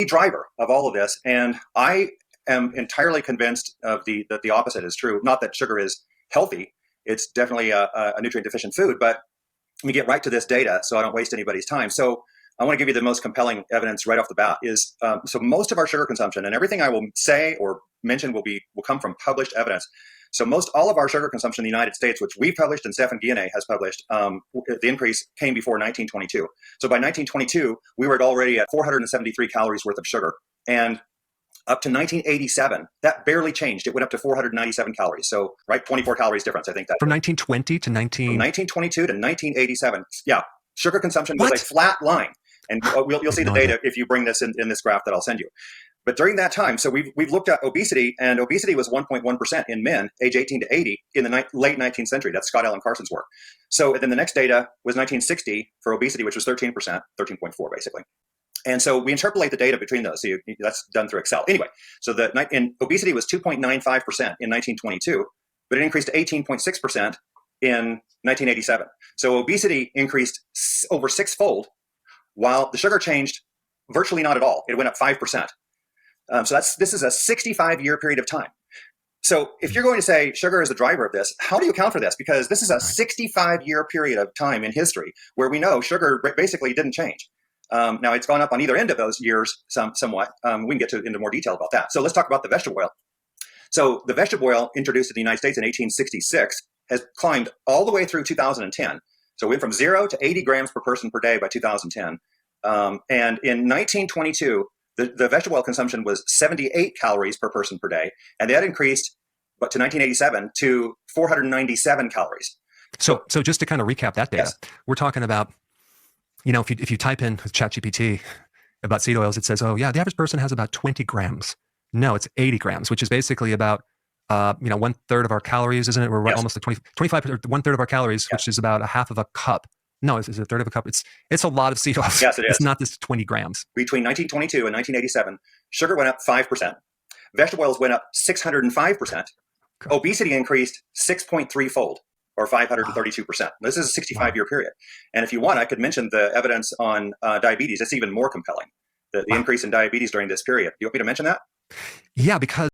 driver of all of this. And I am entirely convinced of that the opposite is true. Not that sugar is healthy. It's definitely a nutrient deficient food, but let me get right to this data so I don't waste anybody's time. So I want to give you the most compelling evidence right off the bat is, so most of our sugar consumption and everything I will say or mention will come from published evidence. So all of our sugar consumption in the United States, which we've published and Stefan Guillenet has published, the increase came before 1922. So by 1922, we were already at 473 calories worth of sugar. And up to 1987, that barely changed. It went up to 497 calories. So, right, 24 calories difference, I think that. From 1920 to 1922 to 1987. Yeah, sugar consumption was a flat line. And you'll see the data if you bring this in this graph that I'll send you. But during that time, so we've looked at obesity, and obesity was 1.1% in men age 18 to 80 in the late 19th century. That's Scott Allen Carson's work. So then the next data was 1960 for obesity, which was 13%, 13.4 basically. And so we interpolate the data between those. So that's done through Excel. Anyway, so obesity was 2.95% in 1922, but it increased to 18.6% in 1987. So obesity increased over sixfold, while the sugar changed virtually not at all. It went up 5%. So this is a 65-year period of time. So if you're going to say sugar is the driver of this, how do you account for this? Because this is a 65-year period of time in history where we know sugar basically didn't change. Now, it's gone up on either end of those years somewhat. We can get into more detail about that. So let's talk about the vegetable oil. So the vegetable oil introduced in the United States in 1866 has climbed all the way through 2010. So it went from 0 to 80 grams per person per day by 2010. And in 1922, the vegetable oil consumption was 78 calories per person per day. And that increased to 1987 to 497 calories. So just to kind of recap that data, we're talking about, if you type in with ChatGPT about seed oils, it says, oh yeah, the average person has about 20 grams. No, it's 80 grams, which is basically about, 1/3 of our calories, isn't it? We're almost at 25, 1/3 of our calories, which is about a half of a cup. No, is it a third of a cup? It's a lot of seed oils. Yes, it is. It's not this 20 grams. Between 1922 and 1987, sugar went up 5%. Vegetable oils went up 605%. Obesity increased 6.3-fold. Or 532%. This is a 65-year period. And if you want, I could mention the evidence on diabetes. It's even more compelling, the increase in diabetes during this period. Do you want me to mention that? Yeah, because